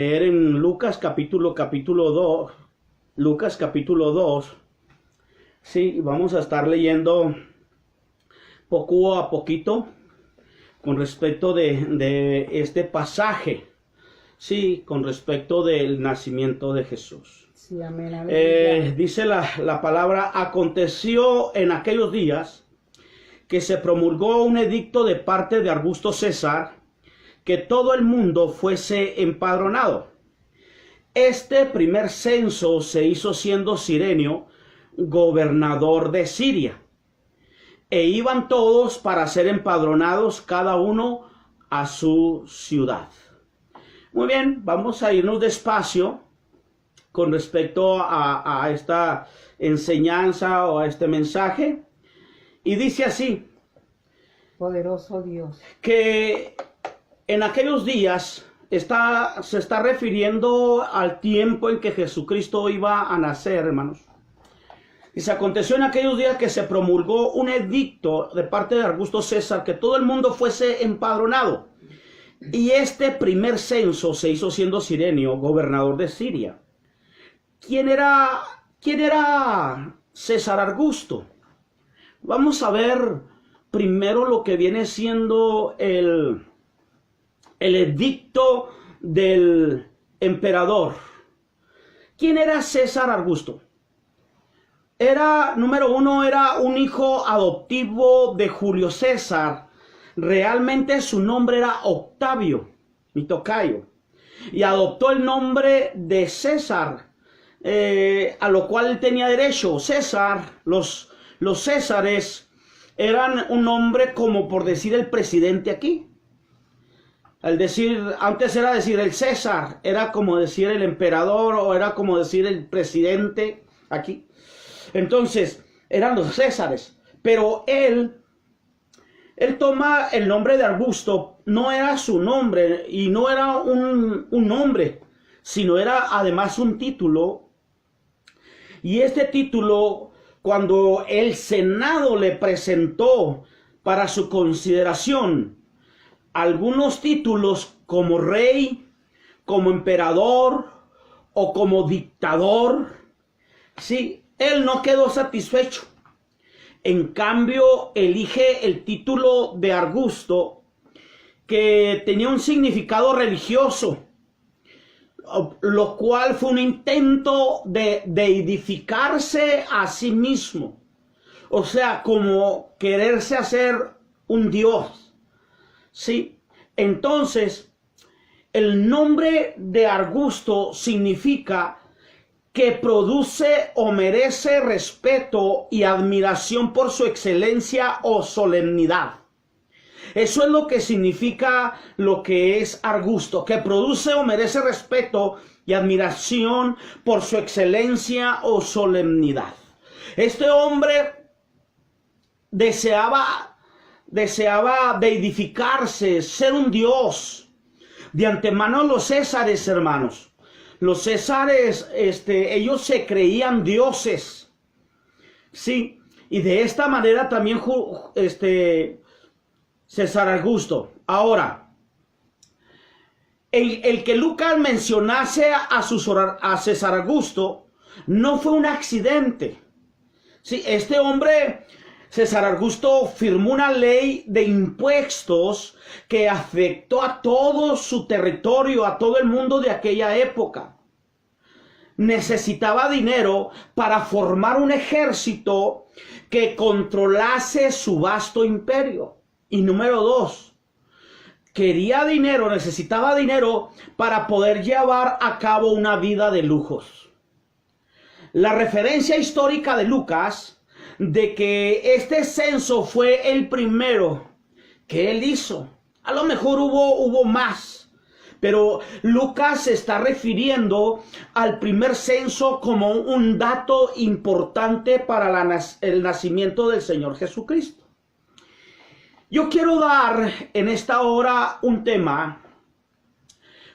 Leer en capítulo 2, Lucas capítulo 2, sí, vamos a estar leyendo poco a poquito con respecto de este pasaje, sí, con respecto del nacimiento de Jesús. Sí, amén, amén. Dice la palabra: aconteció en aquellos días que se promulgó un edicto de parte de Augusto César, que todo el mundo fuese empadronado. Este primer censo se hizo siendo Cirenio gobernador de Siria, e iban todos para ser empadronados, cada uno a su ciudad. Muy bien, vamos a irnos despacio con respecto a esta enseñanza o a este mensaje. Y dice así: Poderoso Dios. que en aquellos días se está refiriendo al tiempo en que Jesucristo iba a nacer, hermanos. Y se aconteció en aquellos días que se promulgó un edicto de parte de Augusto César, que todo el mundo fuese empadronado. Y este primer censo se hizo siendo Cirenio gobernador de Siria. ¿Quién era César Augusto? Vamos a ver primero lo que viene siendo el edicto del emperador. ¿Quién era César Augusto? Número uno, era un hijo adoptivo de Julio César. Realmente su nombre era Octavio, mi tocayo, y adoptó el nombre de César, a lo cual él tenía derecho. César, los Césares eran un nombre como por decir el presidente aquí. Antes era decir el César, era como decir el emperador, o era como decir el presidente aquí. Entonces, eran los Césares. Pero él toma el nombre de Augusto. No era su nombre, y no era un nombre, sino era además un título. Y este título, cuando el Senado le presentó para su consideración algunos títulos como rey, como emperador o como dictador, sí, él no quedó satisfecho. En cambio, elige el título de Augusto, que tenía un significado religioso, lo cual fue un intento de edificarse a sí mismo. O sea, como quererse hacer un dios. Sí, entonces el nombre de Augusto significa que produce o merece respeto y admiración por su excelencia o solemnidad. Eso es lo que significa lo que es Augusto, que produce o merece respeto y admiración por su excelencia o solemnidad. Este hombre deseaba deidificarse, ser un dios. De antemano los Césares, hermanos, los Césares, ellos se creían dioses, sí, y de esta manera también César Augusto. Ahora, el que Lucas mencionase a César Augusto no fue un accidente. Sí, este hombre, César Augusto, firmó una ley de impuestos que afectó a todo su territorio, a todo el mundo de aquella época. Necesitaba dinero para formar un ejército que controlase su vasto imperio. Y número dos, necesitaba dinero para poder llevar a cabo una vida de lujos. La referencia histórica de Lucas de que este censo fue el primero que él hizo. A lo mejor hubo más, pero Lucas se está refiriendo al primer censo como un dato importante para el nacimiento del Señor Jesucristo. Yo quiero dar en esta hora un tema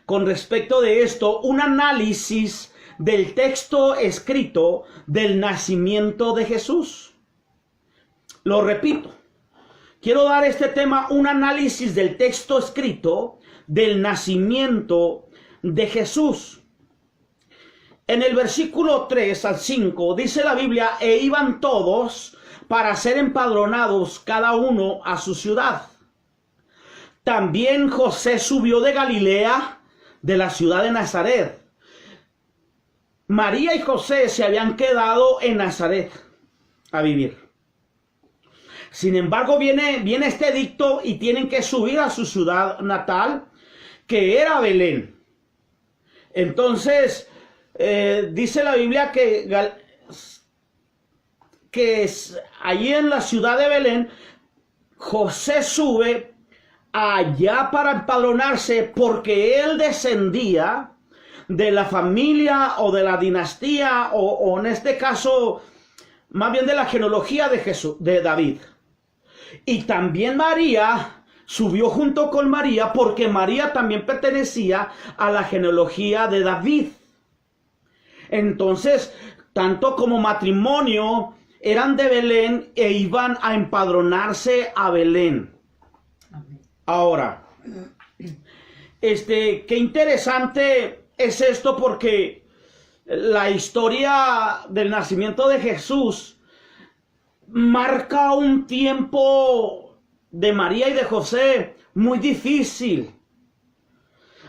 con respecto de esto, un análisis del texto escrito del nacimiento de Jesús. Lo repito, quiero dar este tema, un análisis del texto escrito del nacimiento de Jesús. En el versículo 3 al 5 dice la Biblia, e iban todos para ser empadronados cada uno a su ciudad. También José subió de Galilea, de la ciudad de Nazaret. María y José se habían quedado en Nazaret a vivir. Sin embargo, viene este edicto y tienen que subir a su ciudad natal, que era Belén. Entonces, dice la Biblia que allí en la ciudad de Belén, José sube allá para empadronarse porque él descendía de la familia o de la dinastía o en este caso, más bien de la genealogía de Jesús, de David. Y también María subió junto con María porque María también pertenecía a la genealogía de David. Entonces, tanto como matrimonio, eran de Belén e iban a empadronarse a Belén. Ahora, qué interesante es esto porque la historia del nacimiento de Jesús marca un tiempo de María y de José muy difícil.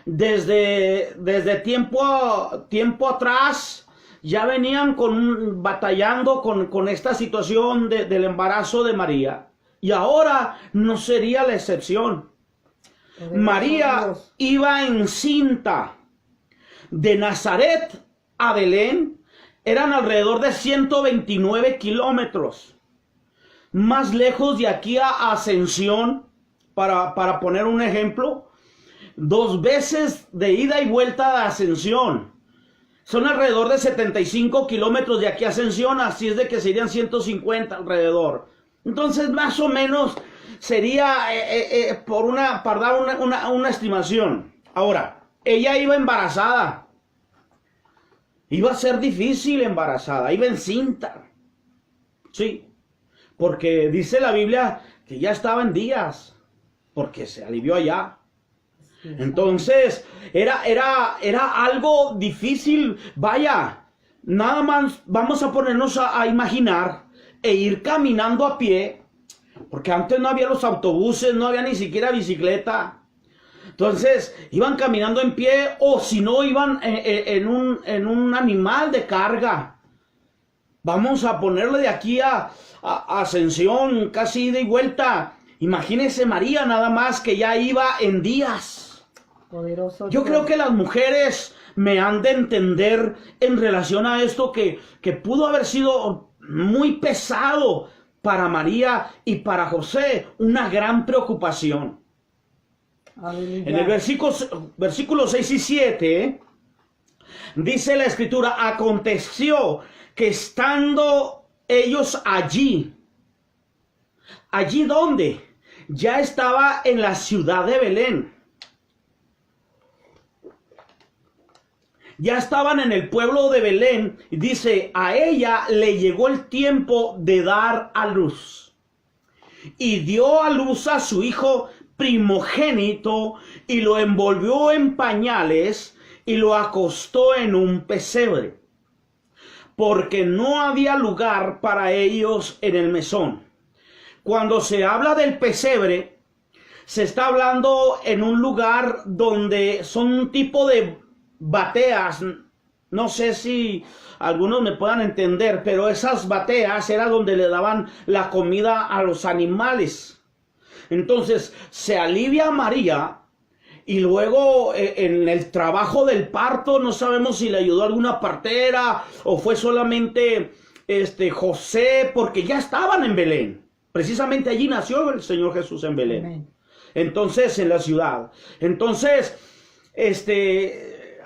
Desde tiempo atrás ya venían batallando con esta situación del embarazo de María. Y ahora no sería la excepción. María iba encinta. De Nazaret a Belén eran alrededor de 129 kilómetros. Más lejos de aquí a Ascensión, para poner un ejemplo, 2 veces de ida y vuelta de Ascensión. Son alrededor de 75 kilómetros de aquí a Ascensión, así es de que serían 150 alrededor. Entonces, más o menos sería para dar una estimación. Ahora, ella iba embarazada. Iba a ser difícil embarazada, iba encinta. Sí. Porque dice la Biblia que ya estaba en días, porque se alivió allá. Entonces, era algo difícil. Vaya, nada más vamos a ponernos a imaginar e ir caminando a pie, porque antes no había los autobuses, no había ni siquiera bicicleta. Entonces, iban caminando en pie o si no, iban en un animal de carga. Vamos a ponerle de aquí a Ascensión, casi ida y vuelta. Imagínense María nada más que ya iba en días. Poderoso Yo Dios. creo que las mujeres me han de entender en relación a esto que pudo haber sido muy pesado para María y para José, una gran preocupación. Aleluya. En el versículo 6 y 7, dice la escritura, aconteció que estando ellos allí donde ya estaba en la ciudad de Belén, ya estaban en el pueblo de Belén, y dice, a ella le llegó el tiempo de dar a luz, y dio a luz a su hijo primogénito, y lo envolvió en pañales, y lo acostó en un pesebre, porque no había lugar para ellos en el mesón. Cuando se habla del pesebre, se está hablando en un lugar donde son un tipo de bateas. No sé si algunos me puedan entender, pero esas bateas era donde le daban la comida a los animales. Entonces se alivia a María y luego en el trabajo del parto no sabemos si le ayudó alguna partera o fue solamente José, porque ya estaban en Belén. Precisamente allí nació el Señor Jesús, en Belén. Amén. Entonces, en la ciudad. Entonces,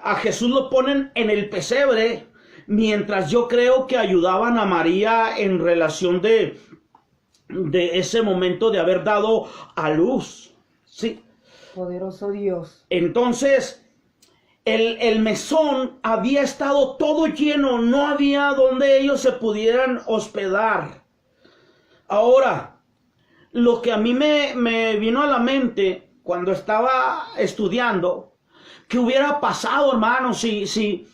a Jesús lo ponen en el pesebre, mientras yo creo que ayudaban a María en relación de ese momento de haber dado a luz. Sí. Poderoso Dios. Entonces, el mesón había estado todo lleno, no había donde ellos se pudieran hospedar. Ahora, lo que a mí me vino a la mente cuando estaba estudiando, ¿Qué hubiera pasado, hermano, si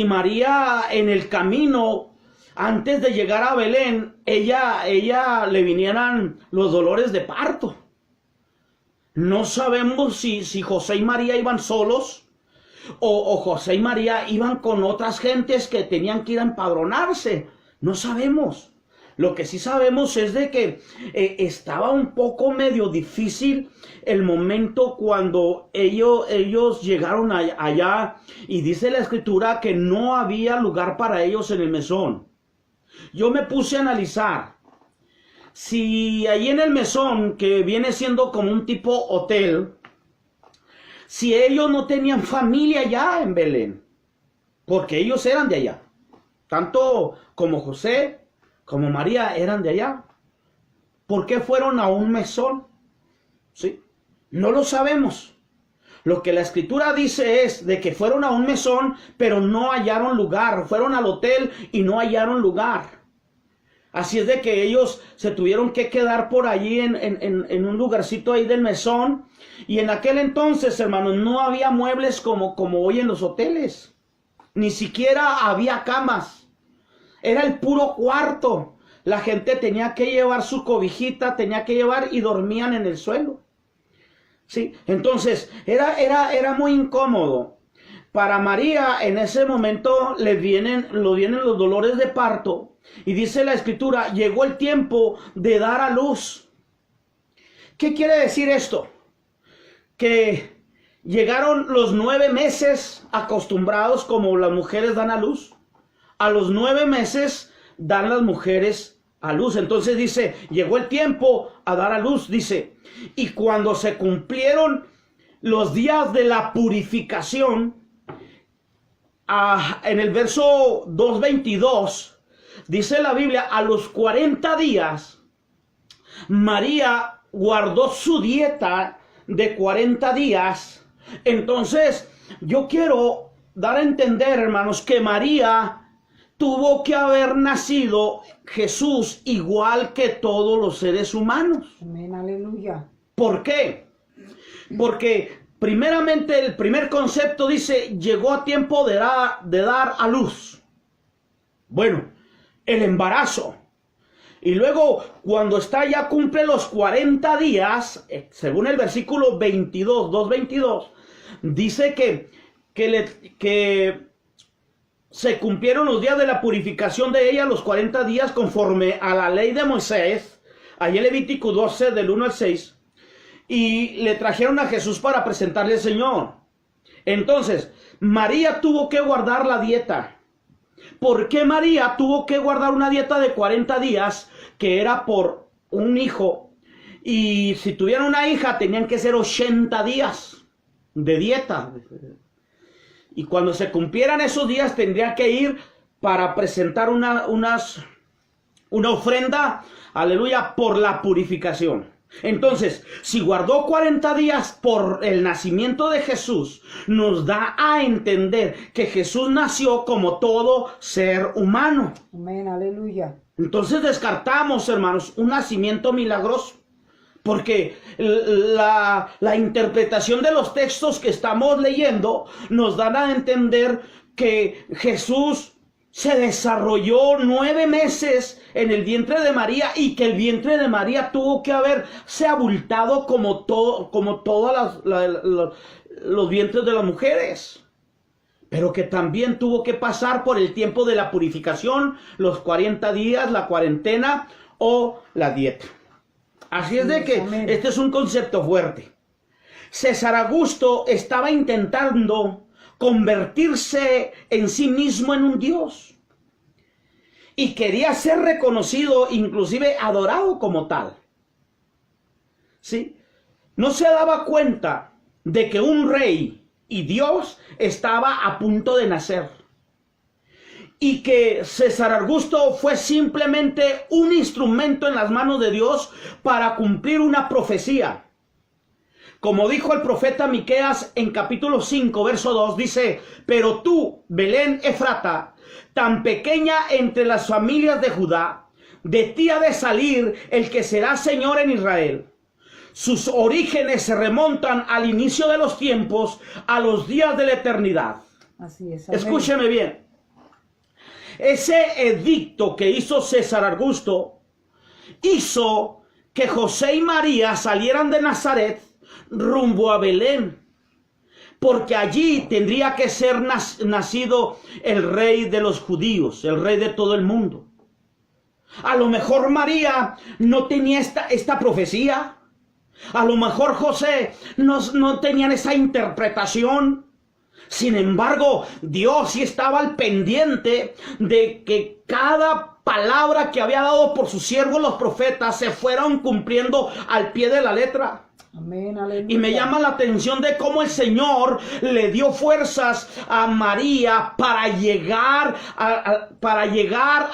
María en el camino, antes de llegar a Belén, ella le vinieran los dolores de parto? No sabemos si José y María iban solos o José y María iban con otras gentes que tenían que ir a empadronarse. No sabemos. Lo que sí sabemos es de que estaba un poco medio difícil el momento cuando ellos llegaron allá, y dice la escritura que no había lugar para ellos en el mesón. Yo me puse a analizar si ahí en el mesón, que viene siendo como un tipo hotel, si ellos no tenían familia allá en Belén, porque ellos eran de allá, tanto como José como María eran de allá. ¿Por qué fueron a un mesón? ¿Sí? No lo sabemos. Lo que la escritura dice es de que fueron a un mesón, pero no hallaron lugar. Fueron al hotel y no hallaron lugar. Así es de que ellos se tuvieron que quedar por allí en un lugarcito ahí del mesón. Y en aquel entonces, hermanos, no había muebles como hoy en los hoteles. Ni siquiera había camas. Era el puro cuarto. La gente tenía que llevar su cobijita, tenía que llevar, y dormían en el suelo. ¿Sí? Entonces, era muy incómodo. Para María, en ese momento, le vienen los dolores de parto. Y dice la escritura, llegó el tiempo de dar a luz. ¿Qué quiere decir esto? Que llegaron los 9 meses acostumbrados como las mujeres dan a luz. A los 9 meses dan las mujeres a luz. Entonces dice, llegó el tiempo a dar a luz, dice. Y cuando se cumplieron los días de la purificación, en el verso 2:22, dice la Biblia, a los 40 días, María guardó su dieta de 40 días. Entonces, yo quiero dar a entender, hermanos, que María tuvo que haber nacido Jesús igual que todos los seres humanos. Amén, aleluya. ¿Por qué? Porque primeramente el primer concepto dice, llegó a tiempo de dar a luz. Bueno, el embarazo. Y luego, cuando ya cumple los 40 días, según el versículo 2:22, dice que se cumplieron los días de la purificación de ella, los 40 días, conforme a la ley de Moisés, ahí en Levítico 12, del 1 al 6, y le trajeron a Jesús para presentarle al Señor. Entonces, María tuvo que guardar la dieta. ¿Por qué María tuvo que guardar una dieta de 40 días, que era por un hijo? Y si tuviera una hija, tenían que ser 80 días de dieta. Y cuando se cumplieran esos días, tendría que ir para presentar una ofrenda, aleluya, por la purificación. Entonces, si guardó 40 días por el nacimiento de Jesús, nos da a entender que Jesús nació como todo ser humano. Amén, aleluya. Entonces descartamos, hermanos, un nacimiento milagroso. Porque la interpretación de los textos que estamos leyendo nos dan a entender que Jesús se desarrolló 9 meses en el vientre de María, y que el vientre de María tuvo que haberse abultado como todos los vientres de las mujeres. Pero que también tuvo que pasar por el tiempo de la purificación, los 40 días, la cuarentena o la dieta. Así es de que este es un concepto fuerte. César Augusto estaba intentando convertirse en sí mismo en un dios. Y quería ser reconocido, inclusive adorado como tal. ¿Sí? No se daba cuenta de que un rey y Dios estaba a punto de nacer. Y que César Augusto fue simplemente un instrumento en las manos de Dios para cumplir una profecía. Como dijo el profeta Miqueas en capítulo 5, verso 2, dice: pero tú, Belén Efrata, tan pequeña entre las familias de Judá, de ti ha de salir el que será Señor en Israel. sus orígenes se remontan al inicio de los tiempos, a los días de la eternidad. Así es. Amén. Escúcheme bien. Ese edicto que hizo César Augusto hizo que José y María salieran de Nazaret rumbo a Belén, porque allí tendría que ser nacido el rey de los judíos, el rey de todo el mundo. A lo mejor María no tenía esta profecía. A lo mejor José no tenían esa interpretación. Sin embargo, Dios sí estaba al pendiente de que cada palabra que había dado por sus siervos los profetas se fueran cumpliendo al pie de la letra. Amén, aleluya. Y me llama la atención de cómo el Señor le dio fuerzas a María para llegar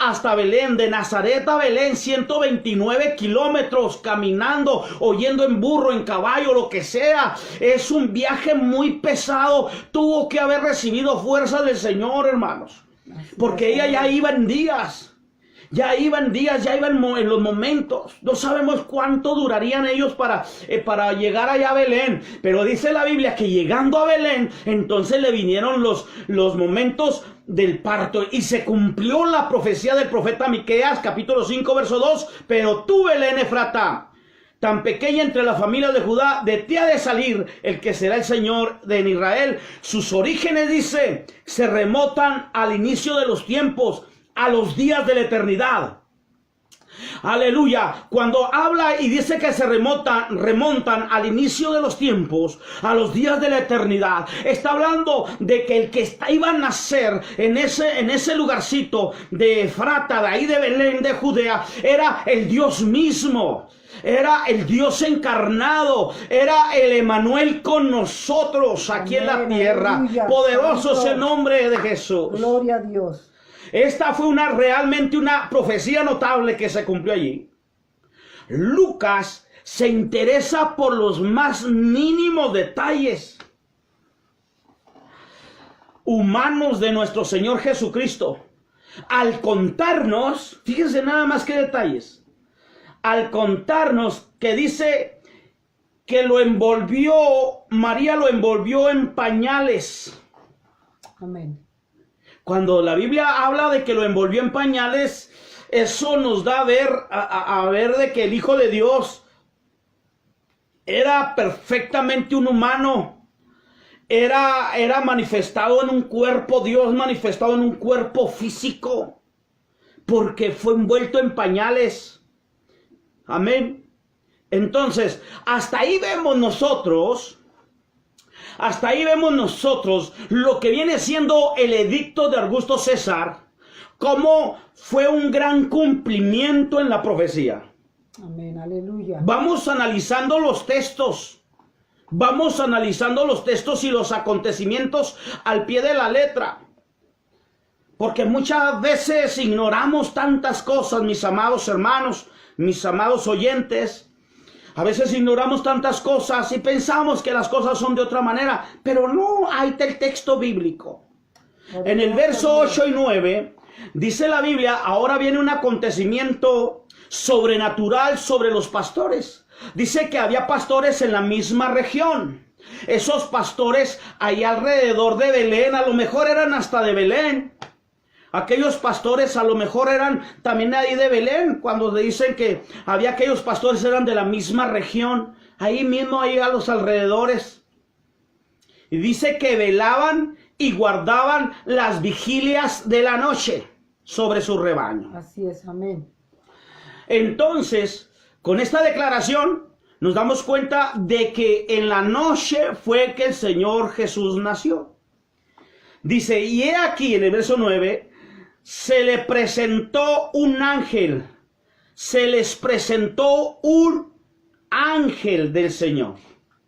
hasta Belén, de Nazaret a Belén, 129 kilómetros caminando, o yendo en burro, en caballo, lo que sea. Es un viaje muy pesado. Tuvo que haber recibido fuerzas del Señor, hermanos, porque ella ya iba en días. Ya iban en los momentos. No sabemos cuánto durarían ellos para llegar allá a Belén. Pero dice la Biblia que llegando a Belén, entonces le vinieron los momentos del parto. Y se cumplió la profecía del profeta Miqueas, capítulo 5, verso 2. Pero tú, Belén Efratá, tan pequeña entre las familias de Judá, de ti ha de salir el que será el Señor de Israel. Sus orígenes, dice, se remontan al inicio de los tiempos, a los días de la eternidad. Aleluya. Cuando habla y dice que se remontan al inicio de los tiempos, a los días de la eternidad, está hablando de que el que iba a nacer en ese lugarcito de Efrata, de ahí de Belén, de Judea, era el Dios mismo. Era el Dios encarnado, era el Emanuel con nosotros aquí en la tierra. Aleluya. Poderoso es el nombre de Jesús. Gloria a Dios. Esta fue realmente una profecía notable que se cumplió allí. Lucas se interesa por los más mínimos detalles humanos de nuestro Señor Jesucristo. Al contarnos, fíjense nada más que detalles, al contarnos que dice que María lo envolvió en pañales. Amén. Cuando la Biblia habla de que lo envolvió en pañales, eso nos da a ver de que el Hijo de Dios era perfectamente un humano. Era manifestado en un cuerpo, Dios manifestado en un cuerpo físico, porque fue envuelto en pañales. Amén. Entonces, hasta ahí vemos nosotros lo que viene siendo el edicto de Augusto César, como fue un gran cumplimiento en la profecía. Amén, aleluya. Vamos analizando los textos y los acontecimientos al pie de la letra, porque muchas veces ignoramos tantas cosas, mis amados hermanos, mis amados oyentes. A veces ignoramos tantas cosas y pensamos que las cosas son de otra manera, pero no, ahí está el texto bíblico. En el verso 8 y 9, dice la Biblia, ahora viene un acontecimiento sobrenatural sobre los pastores. Dice que había pastores en la misma región. Esos pastores ahí alrededor de Belén, a lo mejor eran hasta de Belén. Aquellos pastores a lo mejor eran también ahí de Belén, cuando dicen que había aquellos pastores eran de la misma región, ahí mismo, ahí a los alrededores. Y dice que velaban y guardaban las vigilias de la noche sobre su rebaño. Así es, amén. Entonces, con esta declaración, nos damos cuenta de que en la noche fue que el Señor Jesús nació. Dice, y he aquí en el verso 9, se le presentó un ángel, se les presentó un ángel del Señor.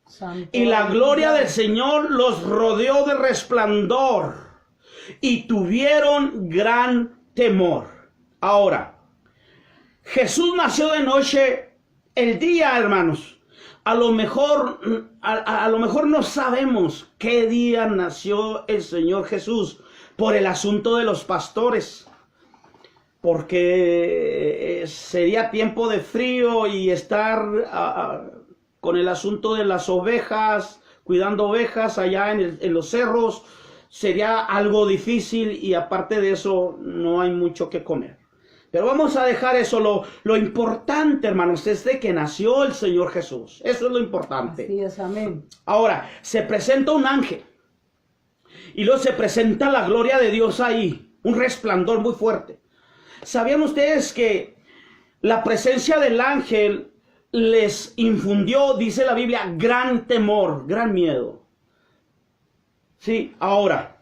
Santo Y la gloria del Señor los rodeó de resplandor y tuvieron gran temor. Ahora, Jesús nació de noche, el día, hermanos. A lo mejor no sabemos qué día nació el Señor Jesús por el asunto de los pastores, porque sería tiempo de frío y estar con el asunto de las ovejas, cuidando ovejas allá en los cerros, sería algo difícil y aparte de eso no hay mucho que comer. Pero vamos a dejar eso. Lo importante, hermanos, es de que nació el Señor Jesús. Eso es lo importante. Así es, amén. Ahora, se presenta un ángel. Y luego se presenta la gloria de Dios ahí. Un resplandor muy fuerte. ¿Sabían ustedes que la presencia del ángel les infundió, dice la Biblia, gran temor, gran miedo? Sí, ahora.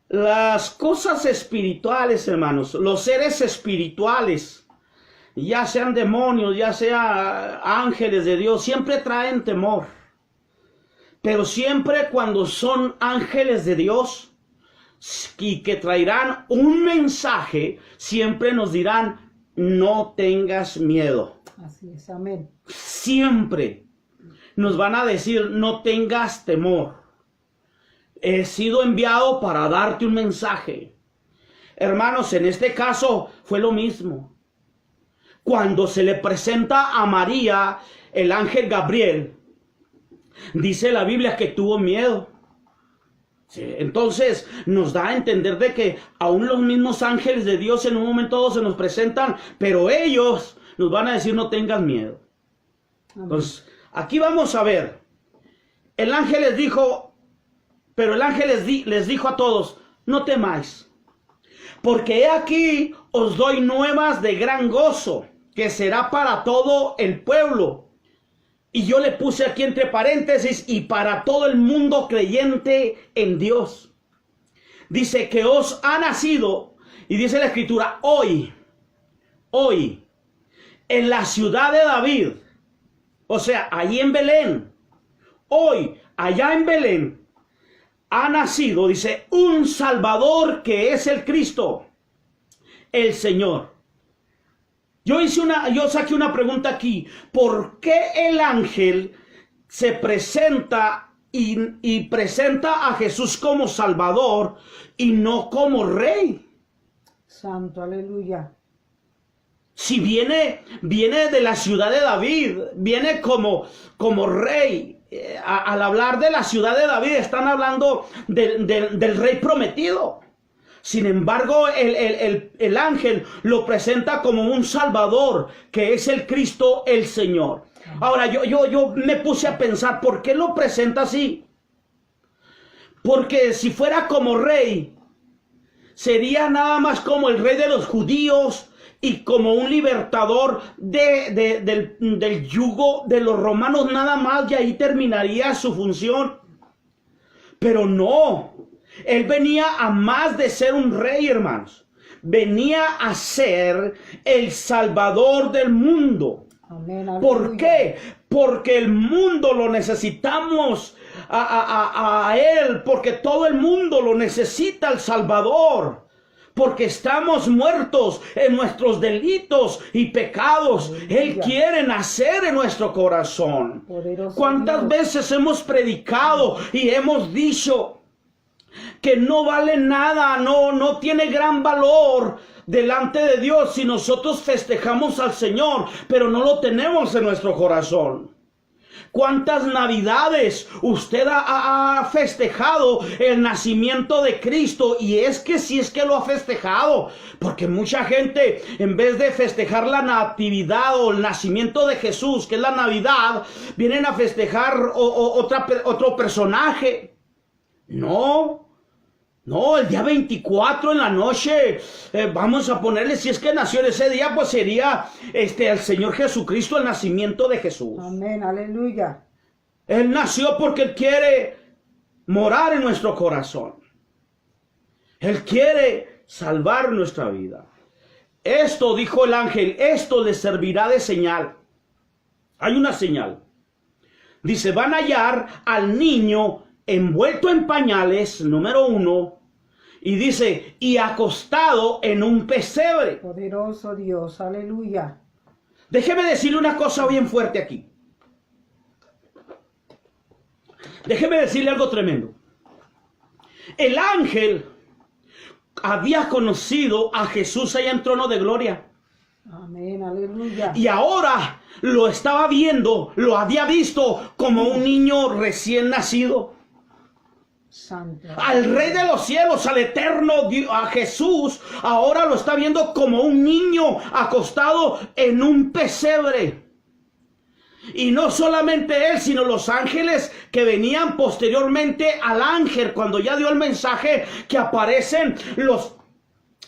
Las cosas espirituales, hermanos, los seres espirituales, ya sean demonios, ya sean ángeles de Dios, siempre traen temor. Pero siempre cuando son ángeles de Dios y que traerán un mensaje, siempre nos dirán, no tengas miedo. Así es, amén. Siempre nos van a decir, no tengas temor. He sido enviado para darte un mensaje. Hermanos, en este caso fue lo mismo. Cuando se le presenta a María el ángel Gabriel, dice la Biblia que tuvo miedo. Sí, entonces nos da a entender de que aún los mismos ángeles de Dios en un momento dado se nos presentan, pero ellos nos van a decir no tengan miedo. Entonces, aquí vamos a ver. El ángel les dijo, pero el ángel les dijo a todos, no temáis, porque he aquí os doy nuevas de gran gozo, que será para todo el pueblo. Y yo le puse aquí entre paréntesis, y para todo el mundo creyente en Dios. Dice que os ha nacido, y dice la Escritura, hoy, en la ciudad de David, o sea, allí en Belén, hoy, allá en Belén, ha nacido, dice, un Salvador que es el Cristo, el Señor. Yo saqué una pregunta aquí. ¿Por qué el ángel se presenta y presenta a Jesús como Salvador y no como Rey? Santo, aleluya. Si viene de la ciudad de David, viene como Rey. Al hablar de la ciudad de David, están hablando del Rey prometido. Sin embargo, el ángel lo presenta como un Salvador, que es el Cristo, el Señor. Ahora, yo me puse a pensar, ¿por qué lo presenta así? Porque si fuera como Rey, sería nada más como el Rey de los judíos, y como un libertador del yugo de los romanos nada más, y ahí terminaría su función. Pero no, él venía a más de ser un rey, hermanos. Venía a ser el Salvador del mundo. Amén, ¿Por qué? Porque el mundo lo necesitamos a él, porque todo el mundo lo necesita al Salvador. Porque estamos muertos en nuestros delitos y pecados. Él quiere nacer en nuestro corazón. ¿Cuántas veces hemos predicado y hemos dicho que no vale nada, no tiene gran valor delante de Dios si nosotros festejamos al Señor, pero no lo tenemos en nuestro corazón? ¿Cuántas navidades usted ha festejado el nacimiento de Cristo? Y es que sí es que lo ha festejado, porque mucha gente, en vez de festejar la natividad o el nacimiento de Jesús, que es la Navidad, vienen a festejar otro personaje. No, el día 24 en la noche, vamos a ponerle, si es que nació en ese día, pues sería el Señor Jesucristo, el nacimiento de Jesús. Amén, aleluya. Él nació porque Él quiere morar en nuestro corazón. Él quiere salvar nuestra vida. Esto, dijo el ángel, esto les servirá de señal. Hay una señal. Dice, van a hallar al niño envuelto en pañales, número 1, y dice, y acostado en un pesebre. Poderoso Dios, aleluya. Déjeme decirle una cosa bien fuerte aquí. Déjeme decirle algo tremendo. El ángel había conocido a Jesús allá en trono de gloria. Amén, aleluya. Y ahora lo estaba viendo, lo había visto como un niño recién nacido. Santo. Al Rey de los cielos, al eterno, a Jesús, ahora lo está viendo como un niño acostado en un pesebre. Y no solamente él, sino los ángeles que venían posteriormente al ángel, cuando ya dio el mensaje, que aparecen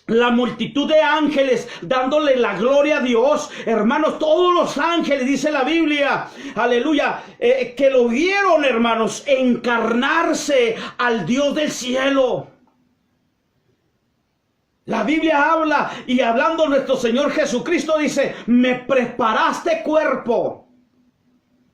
la multitud de ángeles dándole la gloria a Dios. Hermanos, todos los ángeles, dice la Biblia, aleluya, que lo vieron, hermanos, encarnarse al Dios del cielo. La Biblia habla, y hablando nuestro Señor Jesucristo dice: me preparaste cuerpo.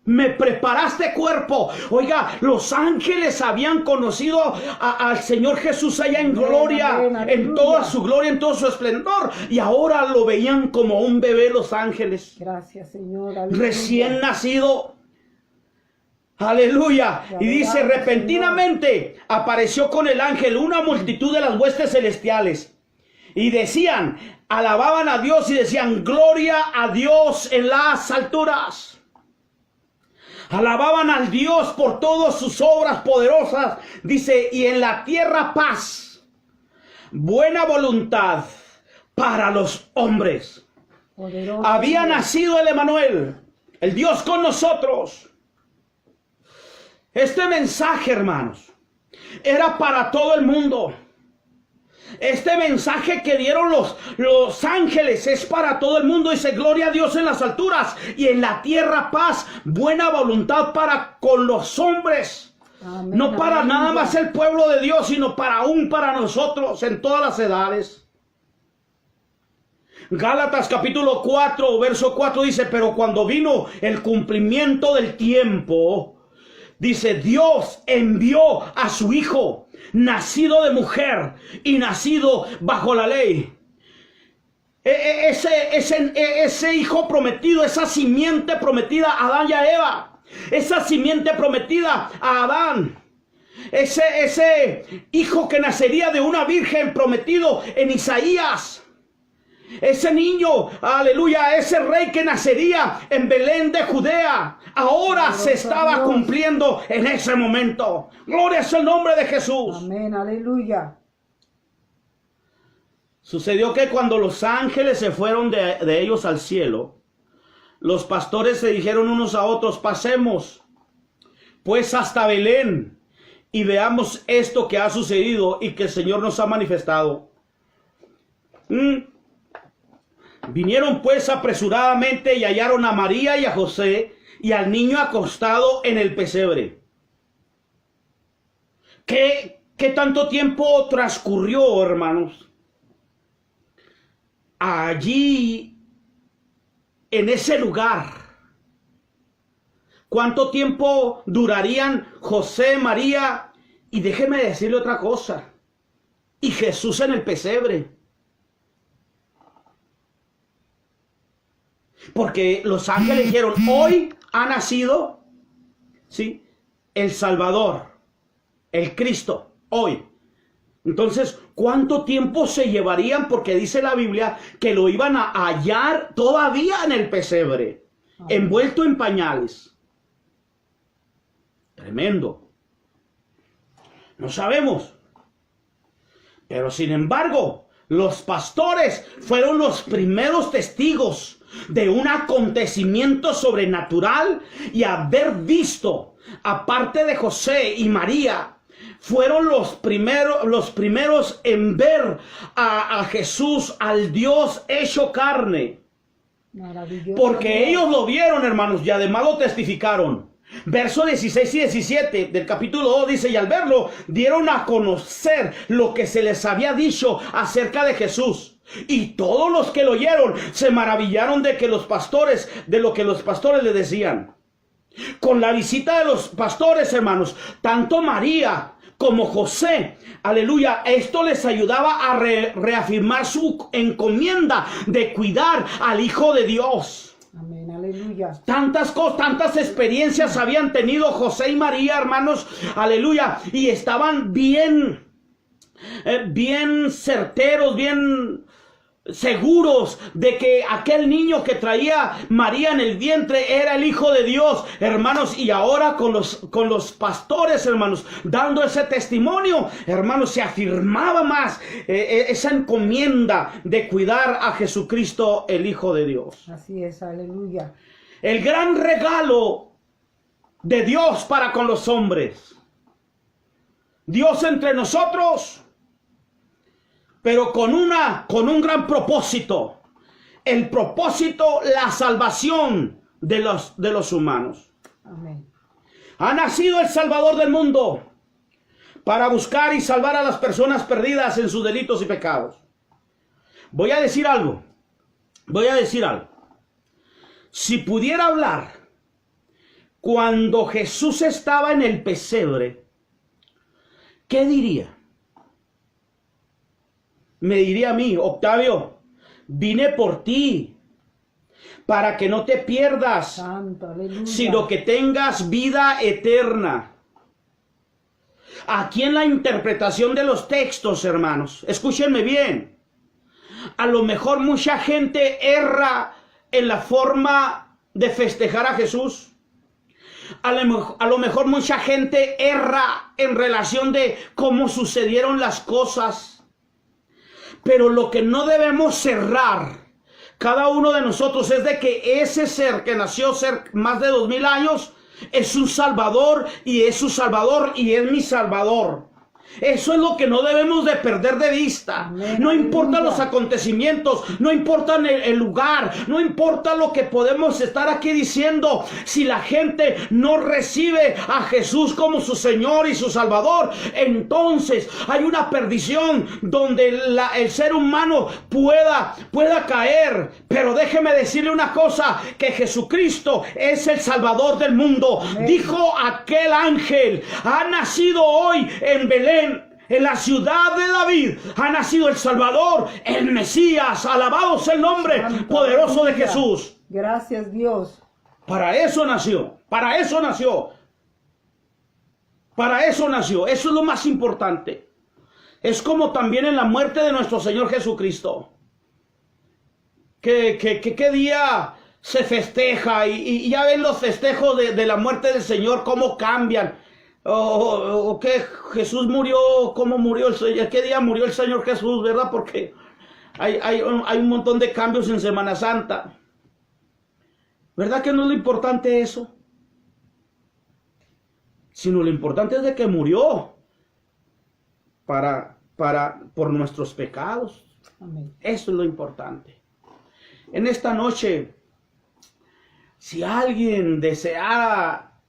Me preparaste cuerpo. Oiga, los ángeles habían conocido al Señor Jesús allá en gloria, en toda su gloria, en todo su esplendor. Y ahora lo veían como un bebé los ángeles. Gracias, Señor. Aleluya. Recién nacido. Aleluya. Y dice: repentinamente apareció con el ángel una multitud de las huestes celestiales. Y decían, alababan a Dios y decían: gloria a Dios en las alturas. Alababan al Dios por todas sus obras poderosas. Dice: y en la tierra paz, buena voluntad para los hombres. Poderoso Había Dios. nacido el Emanuel, el Dios con nosotros. Este mensaje, hermanos, era para todo el mundo. Este mensaje que dieron los ángeles es para todo el mundo. Dice: gloria a Dios en las alturas y en la tierra paz, buena voluntad para con los hombres. Amén, No para aleluya. nada más el pueblo de Dios, sino aún para nosotros en todas las edades. Gálatas capítulo 4, verso 4 dice: pero cuando vino el cumplimiento del tiempo, dice, Dios envió a su Hijo, nacido de mujer y nacido bajo la ley. Ese hijo prometido, esa simiente prometida a Adán y a Eva, esa simiente prometida a Adán, ese hijo que nacería de una virgen prometido en Isaías. Ese niño, aleluya, ese rey que nacería en Belén de Judea, ahora se estaba cumpliendo en ese momento. Gloria es el nombre de Jesús. Amén, aleluya. Sucedió que cuando los ángeles se fueron de ellos al cielo, los pastores se dijeron unos a otros: pasemos pues hasta Belén y veamos esto que ha sucedido y que el Señor nos ha manifestado. Vinieron pues apresuradamente y hallaron a María y a José y al niño acostado en el pesebre. ¿Qué tanto tiempo transcurrió, hermanos? Allí, en ese lugar. ¿Cuánto tiempo durarían José, María? Y déjeme decirle otra cosa. Y Jesús en el pesebre. Porque los ángeles dijeron: hoy ha nacido, ¿sí?, el Salvador, el Cristo, hoy. Entonces, ¿cuánto tiempo se llevarían? Porque dice la Biblia que lo iban a hallar todavía en el pesebre, envuelto en pañales. Tremendo. No sabemos. Pero sin embargo, los pastores fueron los primeros testigos de un acontecimiento sobrenatural, y haber visto, aparte de José y María, fueron los primeros en ver a Jesús, al Dios hecho carne. Maravilloso. Porque ellos lo vieron, hermanos, y además lo testificaron. Verso 16 y 17 del capítulo 2 dice: y al verlo dieron a conocer lo que se les había dicho acerca de Jesús. Y todos los que lo oyeron se maravillaron de lo que los pastores le decían. Con la visita de los pastores, hermanos, tanto María como José, aleluya, esto les ayudaba a reafirmar su encomienda de cuidar al Hijo de Dios. Amén, aleluya. Tantas cosas, tantas experiencias habían tenido José y María, hermanos, aleluya, y estaban bien certeros, bien seguros de que aquel niño que traía María en el vientre era el Hijo de Dios, hermanos, y ahora con los pastores, hermanos, dando ese testimonio, hermanos, se afirmaba más esa encomienda de cuidar a Jesucristo, el Hijo de Dios. Así es, aleluya. El gran regalo de Dios para con los hombres. Dios entre nosotros, pero con un gran propósito. El propósito, la salvación de los humanos. Amén. Ha nacido el Salvador del mundo para buscar y salvar a las personas perdidas en sus delitos y pecados. Voy a decir algo. Si pudiera hablar cuando Jesús estaba en el pesebre, ¿qué diría? Me diría a mí: Octavio, vine por ti para que no te pierdas, Santo, aleluya. sino que tengas vida eterna. Aquí en la interpretación de los textos, hermanos, escúchenme bien. A lo mejor mucha gente erra en la forma de festejar a Jesús. A lo mejor mucha gente erra en relación de cómo sucedieron las cosas. Pero lo que no debemos cerrar, cada uno de nosotros, es de que ese ser que nació más de 2000 años es un Salvador, y es su Salvador y es mi Salvador. Eso es lo que no debemos de perder de vista. Amén, no importa aleluya. los acontecimientos, no importa el lugar, no importa lo que podemos estar aquí diciendo. Si la gente no recibe a Jesús como su Señor y su Salvador, entonces hay una perdición donde el ser humano pueda caer. Pero déjeme decirle una cosa, que Jesucristo es el Salvador del mundo. Amén. Dijo aquel ángel: ha nacido hoy en Belén, en la ciudad de David, ha nacido el Salvador, el Mesías. Alabado sea el nombre Santo, poderoso de aleluya. Jesús. Gracias, Dios. Para eso nació, para eso nació. Para eso nació. Eso es lo más importante. Es como también en la muerte de nuestro Señor Jesucristo. ¿Qué día se festeja? Y ya ven los festejos de la muerte del Señor, cómo cambian. O que Jesús murió, cómo murió el Señor, qué día murió el Señor Jesús, ¿verdad? Porque hay un montón de cambios en Semana Santa. ¿Verdad que no es lo importante eso? Sino lo importante es de que murió por nuestros pecados. Amén. Eso es lo importante. En esta noche, si alguien deseara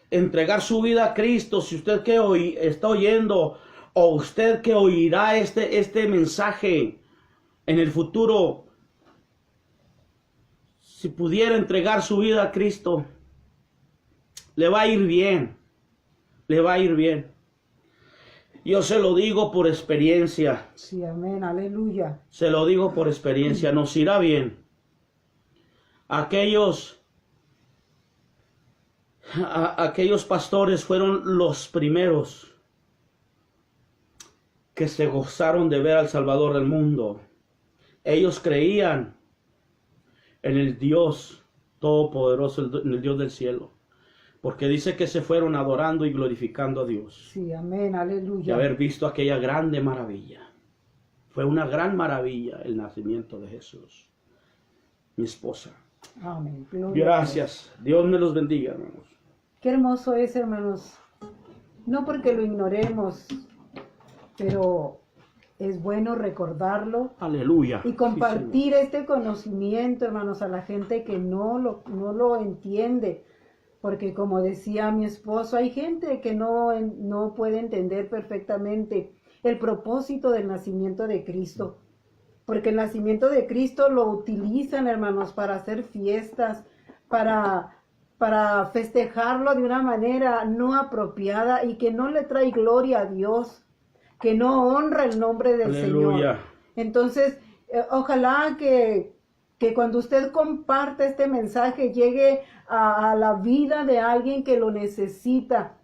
entregar su vida a Cristo, si usted que hoy está oyendo, o usted que oirá este mensaje en el futuro, si pudiera entregar su vida a Cristo, le va a ir bien, le va a ir bien. Yo se lo digo por experiencia. Sí, amén, aleluya. Se lo digo por experiencia, nos irá bien. Aquellos pastores fueron los primeros que se gozaron de ver al Salvador del mundo. Ellos creían en el Dios Todopoderoso, en el Dios del cielo, porque dice que se fueron adorando y glorificando a Dios. Sí, amén, Y aleluya. haber visto aquella grande maravilla. Fue una gran maravilla el nacimiento de Jesús. Mi esposa. Amén. Gloria a Gracias. Dios me los bendiga, hermanos. Qué hermoso es, hermanos. No porque lo ignoremos, pero es bueno recordarlo Aleluya. y Sí, compartir este conocimiento, hermanos, a la gente que no lo entiende. Porque como decía mi esposo, hay gente que no puede entender perfectamente el propósito del nacimiento de Cristo. Porque el nacimiento de Cristo lo utilizan, hermanos, para hacer fiestas, para festejarlo de una manera no apropiada y que no le trae gloria a Dios, que no honra el nombre del Aleluya. Señor. Entonces, ojalá que cuando usted comparte este mensaje llegue a la vida de alguien que lo necesita.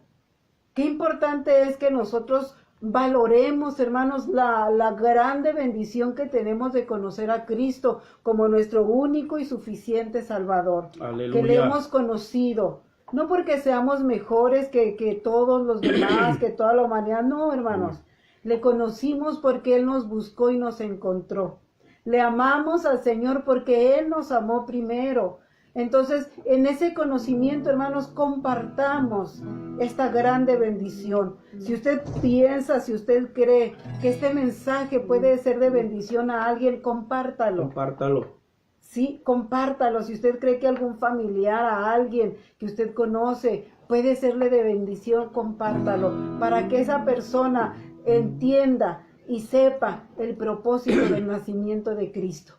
Qué importante es que nosotros valoremos, hermanos, la grande bendición que tenemos de conocer a Cristo como nuestro único y suficiente Salvador. Aleluya. Que le hemos conocido. No porque seamos mejores que todos los demás, que toda la humanidad. No, hermanos. Le conocimos porque Él nos buscó y nos encontró. Le amamos al Señor porque Él nos amó primero. Entonces, en ese conocimiento, hermanos, compartamos esta grande bendición. Si usted piensa, si usted cree que este mensaje puede ser de bendición a alguien, compártalo. Compártalo. Sí, compártalo. Si usted cree que algún familiar, a alguien que usted conoce, puede serle de bendición, compártalo. Para que esa persona entienda y sepa el propósito del nacimiento de Cristo.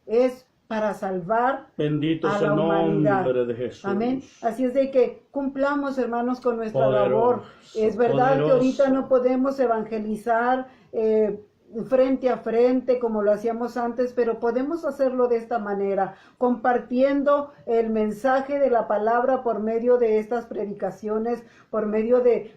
Es para salvar Bendito a sea la el humanidad. nombre de Jesús. Amén. Así es de que cumplamos, hermanos, con nuestra labor. Es verdad que poderoso. ahorita no podemos evangelizar frente a frente como lo hacíamos antes, pero podemos hacerlo de esta manera, compartiendo el mensaje de la palabra por medio de estas predicaciones, por medio de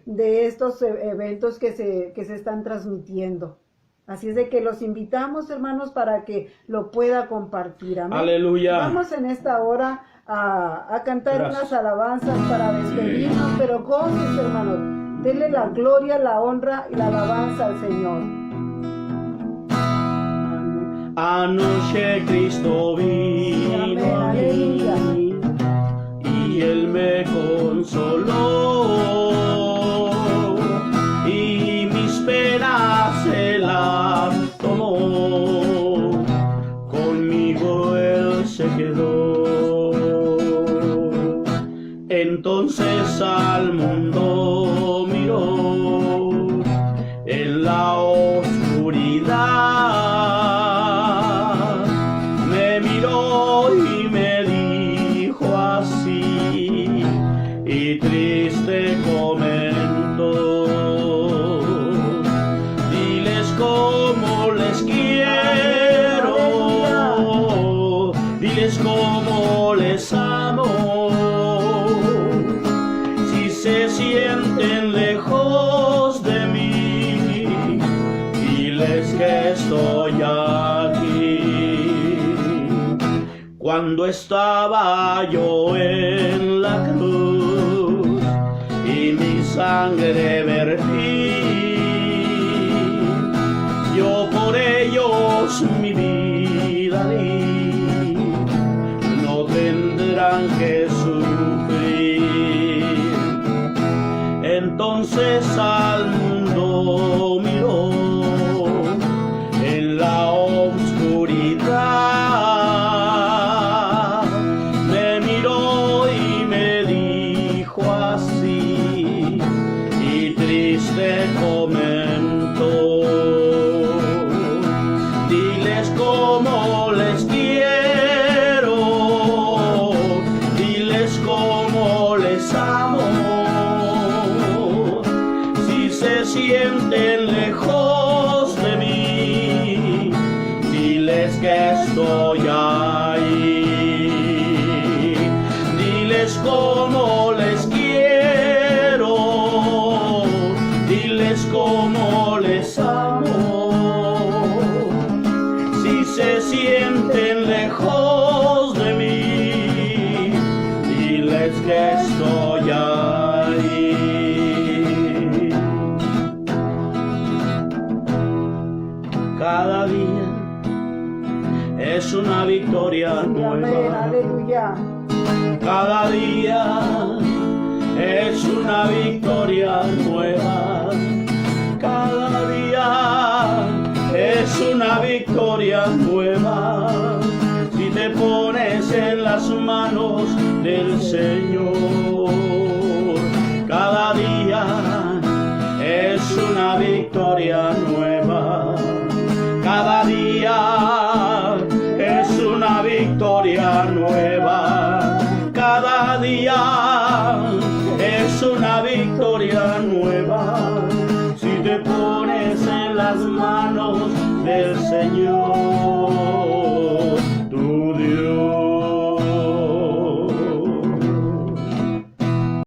estos eventos que se están transmitiendo. Así es de que los invitamos, hermanos, para que lo pueda compartir. Amén. Aleluya. Vamos en esta hora a cantar Gracias. unas alabanzas para despedirnos, pero gócense, hermanos. Denle la gloria, la honra y la alabanza al Señor. Anoche Cristo vino Amén, a aleluya. mí y Él me consoló y mis penas Él las tomó, conmigo Él se quedó. Entonces al mundo miró en la oscuridad. Y triste comentó, diles cómo les quiero, diles cómo les amo, si se sienten lejos de mí, diles que estoy aquí. Cuando estaba yo en la cruz y mi sangre vertí, yo por ellos mi vida di, no tendrán que sufrir. Entonces al mundo miró en la oscuridad. Comentó, diles cómo les quiero, diles cómo les amo, si se sienten lejos de mí, diles que estoy ahí, diles cómo les quiero, diles cómo les amo, si se sienten lejos de mí, diles que estoy ahí. Cada día es una victoria Amén, nueva. aleluya. Cada día es una victoria nueva. Cada día es una victoria nueva. Si te pones en las manos del Señor, cada día es una victoria nueva. Cada día es una victoria nueva. Cada día es una victoria nueva, si te pones en las manos del Señor.